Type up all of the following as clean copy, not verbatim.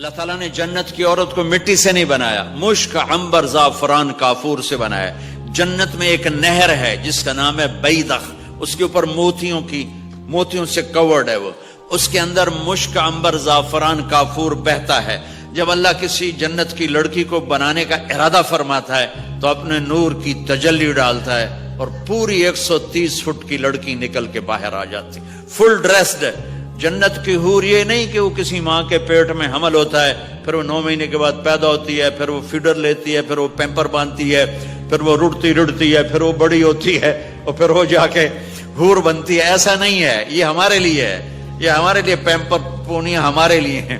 اللہ تعالیٰ نے جنت کی عورت کو مٹی سے نہیں بنایا، مشک، عنبر، زعفران، کافور سے بنایا۔ جنت میں ایک نہر ہے جس کا نام ہے بیدخ، اس کے اوپر موتیوں سے کورڈ ہے، وہ اس کے اندر مشک، عنبر، زعفران، کافور بہتا ہے۔ جب اللہ کسی جنت کی لڑکی کو بنانے کا ارادہ فرماتا ہے تو اپنے نور کی تجلی ڈالتا ہے اور پوری 130 فٹ کی لڑکی نکل کے باہر آ جاتی، فل ڈریسڈ ہے۔ جنت کی حور یہ نہیں کہ وہ کسی ماں کے پیٹ میں حمل ہوتا ہے، پھر وہ 9 مہینے کے بعد پیدا ہوتی ہے، پھر وہ فیڈر لیتی ہے، پھر وہ پیمپر باندھتی ہے، پھر وہ رڑتی ہے، پھر وہ بڑی ہوتی ہے اور پھر وہ جا کے حور بنتی ہے۔ ایسا نہیں ہے، یہ ہمارے لیے ہے، یہ ہمارے لیے پیمپر پونیاں ہمارے لیے ہیں۔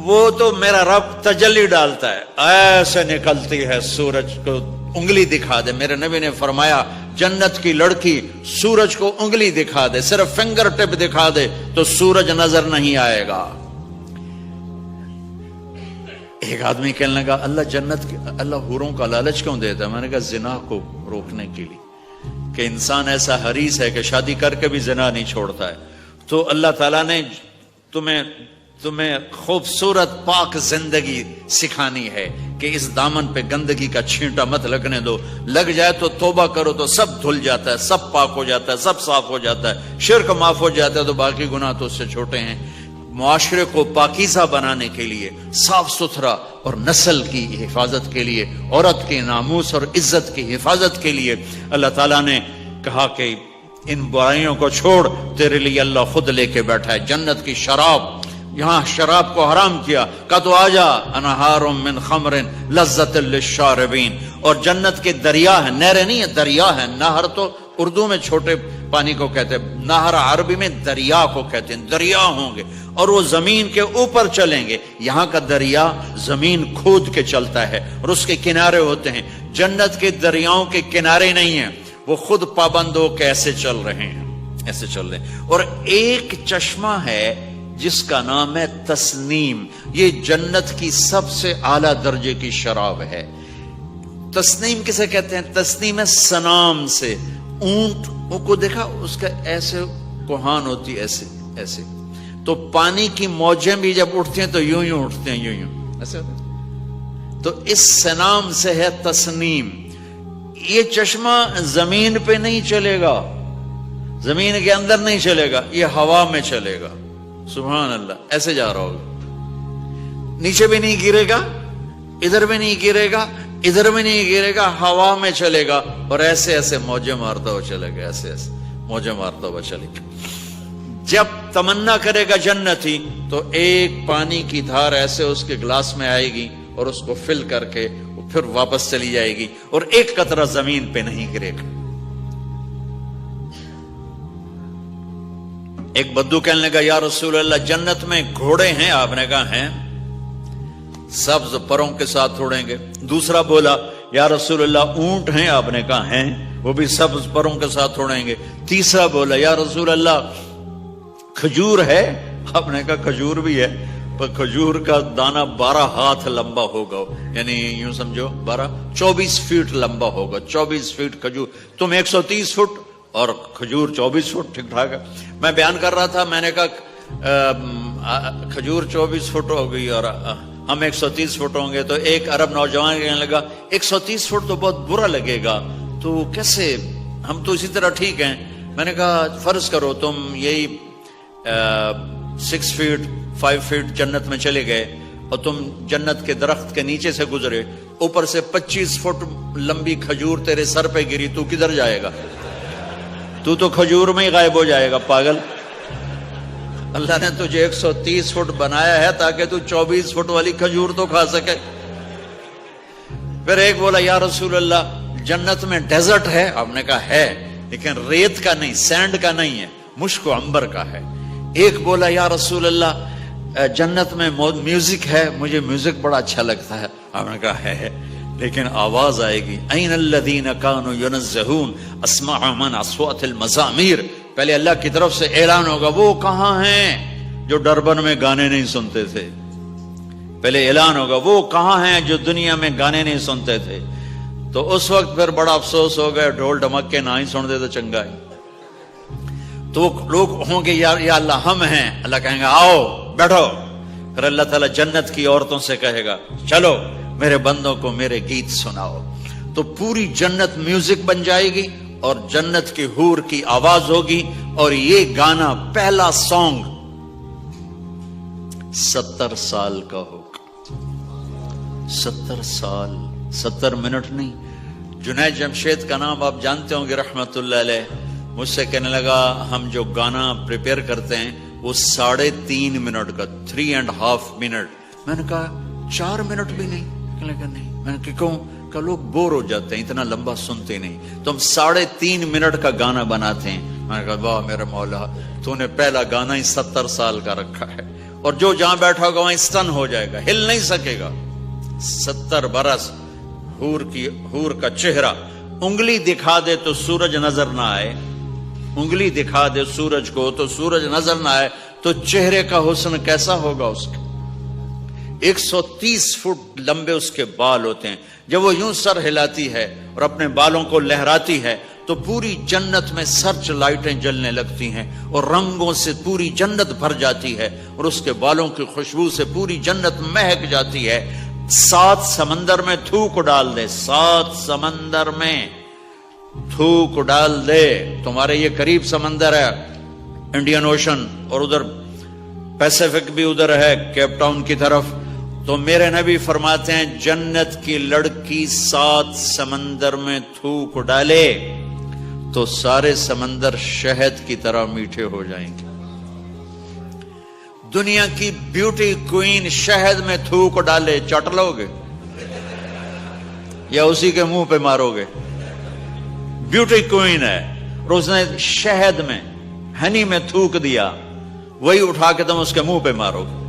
وہ تو میرا رب تجلی ڈالتا ہے، ایسے نکلتی ہے سورج کو انگلی دکھا دے۔ میرے نبی نے فرمایا جنت کی لڑکی سورج کو انگلی دکھا دے، صرف فنگر ٹپ دکھا دے تو سورج نظر نہیں آئے گا۔ ایک آدمی کہنے لگا اللہ حوروں کا لالچ کیوں دیتا ہے؟ میں نے کہا زنا کو روکنے کے لیے، کہ انسان ایسا حریص ہے کہ شادی کر کے بھی زنا نہیں چھوڑتا ہے۔ تو اللہ تعالیٰ نے تمہیں خوبصورت پاک زندگی سکھانی ہے کہ اس دامن پہ گندگی کا چھینٹا مت لگنے دو، لگ جائے تو توبہ کرو تو سب دھل جاتا ہے، سب پاک ہو جاتا ہے، سب صاف ہو جاتا ہے، شرک معاف ہو جاتا ہے تو باقی گناہ تو اس سے چھوٹے ہیں۔ معاشرے کو پاکیزہ بنانے کے لیے، صاف ستھرا اور نسل کی حفاظت کے لیے، عورت کے ناموس اور عزت کی حفاظت کے لیے اللہ تعالیٰ نے کہا کہ ان برائیوں کو چھوڑ، تیرے لیے اللہ خود لے کے بیٹھا ہے جنت کی شراب۔ یہاں شراب کو حرام کیا، کہا تو آجا انہار من خمر لذت للشاربین۔ اور جنت کے دریا ہیں، نہریں نہیں ہیں، دریا ہیں۔ نہر تو اردو میں چھوٹے پانی کو کہتے ہیں، نہر عربی میں دریا کو کہتے ہیں۔ دریا ہوں گے اور وہ زمین کے اوپر چلیں گے۔ یہاں کا دریا زمین کھود کے چلتا ہے اور اس کے کنارے ہوتے ہیں۔ جنت کے دریاؤں کے کنارے نہیں ہیں، وہ خود پابند ہو کے ایسے چل رہے ہیں، ایسے چل رہے ہیں۔ اور ایک چشمہ ہے جس کا نام ہے تسنیم، یہ جنت کی سب سے اعلیٰ درجے کی شراب ہے۔ تسنیم کسے کہتے ہیں؟ تسنیم ہے سنام سے، اونٹ کو دیکھا اس کا ایسے کوہان ہوتی، ایسے ایسے، تو پانی کی موجیں بھی جب اٹھتی ہیں تو یوں یوں اٹھتے ہیں، یوں یوں ایسے ہوتے ہیں۔ تو اس سنام سے ہے تسنیم۔ یہ چشمہ زمین پہ نہیں چلے گا، زمین کے اندر نہیں چلے گا، یہ ہوا میں چلے گا۔ سبحان اللہ، ایسے جا رہا ہوگا، نیچے بھی نہیں گرے گا، ادھر بھی نہیں گرے گا، ادھر بھی نہیں گرے گا، ہوا میں چلے گا اور ایسے ایسے موجیں مارتا ہوا چلے گا، ایسے ایسے موجیں مارتا ہوا چلے گا۔ جب تمنا کرے گا جنتی تو ایک پانی کی دھار ایسے اس کے گلاس میں آئے گی اور اس کو فل کر کے پھر واپس چلی جائے گی اور ایک قطرہ زمین پہ نہیں گرے گا۔ ایک بدو کہنے لگا یا رسول اللہ جنت میں گھوڑے ہیں؟ آپ نے کہا ہیں، سبز پروں کے ساتھ اڑیں گے۔ دوسرا بولا یا رسول اللہ اونٹ ہیں؟ آپ نے کہا ہیں، وہ بھی سبز پروں کے ساتھ اڑیں گے۔ تیسرا بولا یا رسول اللہ کھجور ہے؟ آپ نے کہا کھجور بھی ہے، پر کھجور کا دانہ 12 ہاتھ لمبا ہوگا، یعنی یوں سمجھو 24 فیٹ لمبا ہوگا، 24 فیٹ کھجور، تم 130 فٹ اور کھجور 24 فٹ، ٹھیک ٹھاک ہے۔ میں بیان کر رہا تھا، میں نے کہا کھجور 24 فٹ ہو گئی اور ہم 130 فٹ ہوں گے، تو ایک عرب نوجوان کہنے لگا 130 فٹ تو بہت برا لگے گا، تو کیسے، ہم تو اسی طرح ٹھیک ہیں۔ میں نے کہا فرض کرو تم یہی 6 فیٹ 5 فیٹ جنت میں چلے گئے اور تم جنت کے درخت کے نیچے سے گزرے، اوپر سے 25 فٹ لمبی کھجور تیرے سر پہ گری، تو کدھر جائے گا؟ تو کھجور میں ہی غائب ہو جائے گا، پاگل۔ اللہ نے تجھے 130 فٹ بنایا ہے تاکہ تو 24 فٹ والی کھجور تو کھا سکے۔ پھر ایک بولا یا رسول اللہ جنت میں ڈیزرٹ ہے؟ آپ نے کہا ہے، لیکن ریت کا نہیں، سینڈ کا نہیں ہے، مشک و عنبر کا ہے۔ ایک بولا یا رسول اللہ جنت میں میوزک ہے؟ مجھے میوزک بڑا اچھا لگتا ہے۔ آپ نے کہا ہے، لیکن آواز آئے گی این الذین کانوا ینزہون اسمع من اصوات المزامیر، پہلے اللہ کی طرف سے اعلان ہوگا وہ کہاں ہیں جو ڈربن میں گانے نہیں سنتے تھے، پہلے اعلان ہوگا وہ کہاں ہیں جو دنیا میں گانے نہیں سنتے تھے۔ تو اس وقت پھر بڑا افسوس ہو گیا، ڈھول ڈھمکے نہ ہی سن دے تو چنگا ہے۔ تو لوگ ہوں گے یا اللہ ہم ہیں، اللہ کہیں گے آؤ بیٹھو، پھر اللہ تعالیٰ جنت کی عورتوں سے کہے گا چلو میرے بندوں کو میرے گیت سناؤ. تو پوری جنت میوزک بن جائے گی اور جنت کی حور کی آواز ہوگی. اور یہ گانا پہلا سانگ 70 سال کا ہوگا. 70 سال، 70 منٹ نہیں. جنید جمشید کا نام آپ جانتے ہوں گے رحمت اللہ علیہ. مجھ سے کہنے لگا ہم جو گانا پریپیئر کرتے ہیں وہ 3.5 منٹ کا 3.5 منٹ. میں نے کہا 4 منٹ بھی نہیں. کہنے لگا نہیں. میں نے کہا کیوں؟ کہ لوگ بور ہو جاتے ہیں، اتنا لمبا سنتے نہیں. تو ہم 3.5 منٹ کا گانا بناتے ہیں. میں نے کہا واہ میرے مولا، تو نے پہلا گانا ہی 70 سال کا رکھا ہے. اور جو جہاں بیٹھا ہوگا وہاں اسٹن ہو جائے گا، ہل نہیں سکے گا. 70 برس حور کا چہرہ، انگلی دکھا دے تو سورج نظر نہ آئے، انگلی دکھا دے سورج کو تو سورج نظر نہ آئے، تو چہرے کا حسن کیسا ہوگا اس کا. 130 فٹ لمبے اس کے بال ہوتے ہیں. جب وہ یوں سر ہلاتی ہے اور اپنے بالوں کو لہراتی ہے تو پوری جنت میں سرچ لائٹیں جلنے لگتی ہیں اور رنگوں سے پوری جنت بھر جاتی ہے اور اس کے بالوں کی خوشبو سے پوری جنت مہک جاتی ہے. 7 سمندر میں تھوک ڈال دے، 7 سمندر میں تھوک ڈال دے. تمہارے یہ قریب سمندر ہے انڈین اوشن، اور ادھر پیسیفک بھی ادھر ہے کیپ ٹاؤن کی طرف. تو میرے نبی فرماتے ہیں جنت کی لڑکی 7 سمندر میں تھوک ڈالے تو سارے سمندر شہد کی طرح میٹھے ہو جائیں گے. دنیا کی بیوٹی کوئین شہد میں تھوک ڈالے، چٹ لو گے یا اسی کے منہ پہ مارو گے؟ بیوٹی کوئین ہے اور اس نے شہد میں ہنی میں تھوک دیا، وہی اٹھا کے تم اس کے منہ پہ مارو گے.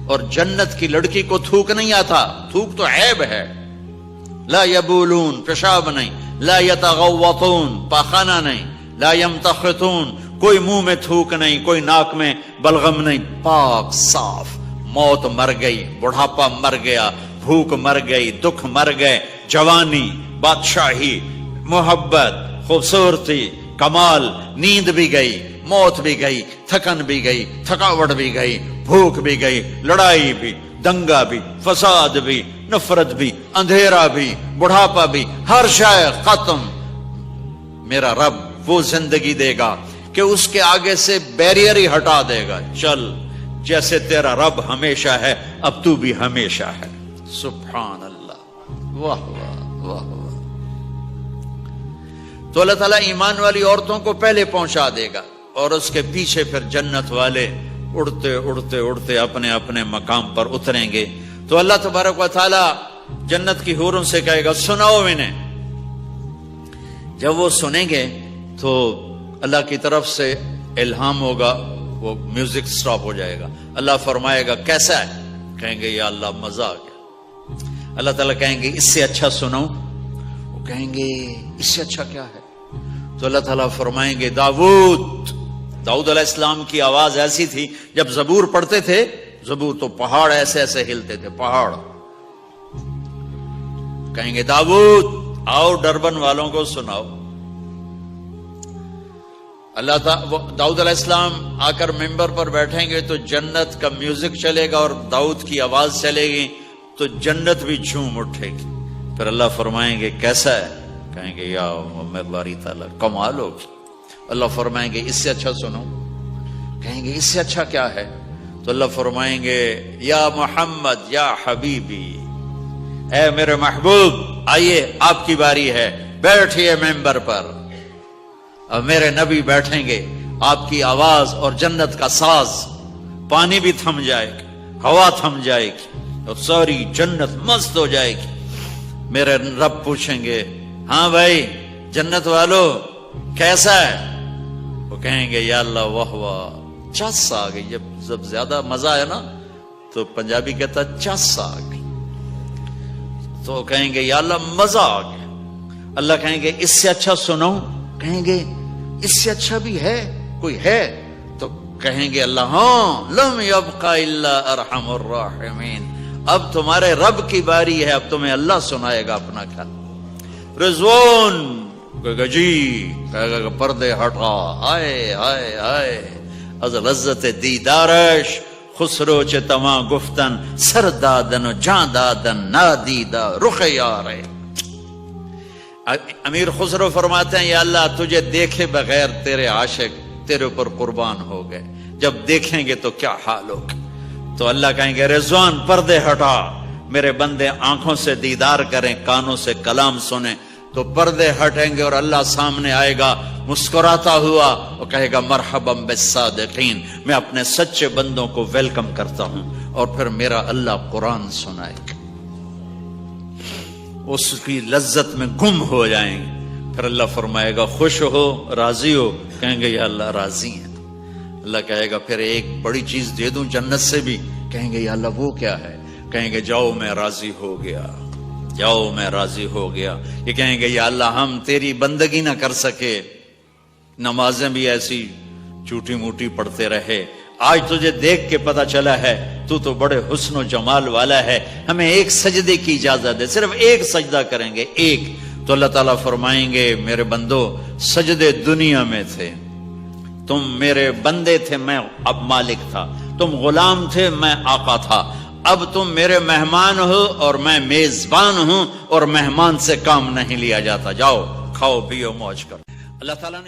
اور جنت کی لڑکی کو تھوک نہیں آتا. تھوک تو عیب ہے. لا یبولون، پیشاب نہیں. لا یتغوطون، پاخانہ نہیں. لا یمتخطون، کوئی منہ میں تھوک نہیں، کوئی ناک میں بلغم نہیں. پاک صاف. موت مر گئی، بڑھاپا مر گیا، بھوک مر گئی، دکھ مر گئے، جوانی، بادشاہی، محبت، خوبصورتی، کمال، نیند بھی گئی، موت بھی گئی، تھکن بھی گئی، تھکاوٹ بھی گئی، بھوک بھی گئی، لڑائی بھی، دنگا بھی، فساد بھی، نفرت بھی، اندھیرا بھی، بڑھاپا بھی، ہر شے ختم. میرا رب وہ زندگی دے گا کہ اس کے آگے سے بیریئر ہی ہٹا دے گا. چل جیسے تیرا رب ہمیشہ ہے اب تو بھی ہمیشہ ہے. سبحان اللہ. واہ واہ واہ واہ. تو اللہ تعالیٰ ایمان والی عورتوں کو پہلے پہنچا دے گا اور اس کے پیچھے پھر جنت والے اڑتے اڑتے اڑتے اپنے اپنے مقام پر اتریں گے. تو اللہ تبارک و تعالیٰ جنت کی حوروں سے کہے گا سناؤ انہیں. جب وہ سنیں گے تو اللہ کی طرف سے الہام ہوگا، وہ میوزک سٹاپ ہو جائے گا. اللہ فرمائے گا کیسا ہے؟ کہیں گے یا اللہ مزہ آ گیا. اللہ تعالیٰ کہیں گے اس سے اچھا سناؤں؟ وہ کہیں گے اس سے اچھا کیا ہے؟ تو اللہ تعالیٰ فرمائیں گے داؤد علیہ السلام کی آواز ایسی تھی جب زبور پڑھتے تھے، زبور تو پہاڑ ایسے ایسے ہلتے تھے، پہاڑ. کہیں گے داؤد آؤ ڈربن والوں کو سناؤ. اللہ تعالیٰ داؤد علیہ السلام آ کر ممبر پر بیٹھیں گے تو جنت کا میوزک چلے گا اور داؤد کی آواز چلے گی تو جنت بھی جھوم اٹھے گی. پھر اللہ فرمائیں گے کیسا ہے؟ کہیں گے یا محمد باری تعالیٰ کمال ہوگی. اللہ فرمائیں گے اس سے اچھا سنو. کہیں گے اس سے اچھا کیا ہے؟ تو اللہ فرمائیں گے یا محمد یا حبیبی، اے میرے محبوب آئیے آپ کی باری ہے، بیٹھیے ممبر پر. اب میرے نبی بیٹھیں گے، آپ کی آواز اور جنت کا ساز، پانی بھی تھم جائے گا، ہوا تھم جائے گی اور ساری جنت مست ہو جائے گی. میرے رب پوچھیں گے ہاں بھائی جنت والو کیسا ہے؟ وہ کہیں گے یا اللہ واہ واہ چس آ گئی. جب زیادہ مزہ ہے نا تو پنجابی کہتا چس آ گئی. تو کہیں گے یا اللہ مزہ آ گیا. اللہ کہیں گے اس سے اچھا سناؤں؟ کہیں گے اس سے اچھا بھی ہے کوئی ہے؟ تو کہیں گے اللہ ہاں لم یبقى الا ارحم الراحمین، اب تمہارے رب کی باری ہے، اب تمہیں اللہ سنائے گا اپنا خیال. رضوان کہے گا جی، کہے گا پردے ہٹا، آئے آئے آئے از لذت دیدارش خسرو چ تواں گفتن سر دادن و جان دادن نادیدہ رخ یار ہے. امیر خسرو فرماتے ہیں یا اللہ تجھے دیکھے بغیر تیرے عاشق تیرے اوپر قربان ہو گئے، جب دیکھیں گے تو کیا حال ہوگا. تو اللہ کہیں گے رضوان پردے ہٹا، میرے بندے آنکھوں سے دیدار کریں، کانوں سے کلام سنیں. تو پردے ہٹیں گے اور اللہ سامنے آئے گا مسکراتا ہوا اور کہے گا مرحبا بالصادقین، میں اپنے سچے بندوں کو ویلکم کرتا ہوں. اور پھر میرا اللہ قرآن سنائے گا، اس کی لذت میں گم ہو جائیں گے. پھر اللہ فرمائے گا خوش ہو راضی ہو، کہیں گے یا اللہ راضی ہیں. اللہ کہے گا پھر ایک بڑی چیز دے دوں جنت سے بھی، کہیں گے یا اللہ وہ کیا ہے؟ کہیں گے جاؤ میں راضی ہو گیا، جاؤ میں راضی ہو گیا. یہ کہیں گے یا اللہ ہم تیری بندگی نہ کر سکے، نمازیں بھی ایسی چوٹی موٹی پڑھتے رہے، آج تجھے دیکھ کے پتا چلا ہے تو بڑے حسن و جمال والا ہے، ہمیں ایک سجدے کی اجازت دے، صرف ایک سجدہ کریں گے ایک. تو اللہ تعالیٰ فرمائیں گے میرے بندو سجدے دنیا میں تھے، تم میرے بندے تھے میں اب مالک تھا، تم غلام تھے میں آقا تھا، اب تم میرے مہمان ہو اور میں میزبان ہوں، اور مہمان سے کام نہیں لیا جاتا، جاؤ کھاؤ پیو موج کرو. اللہ تعالیٰ نے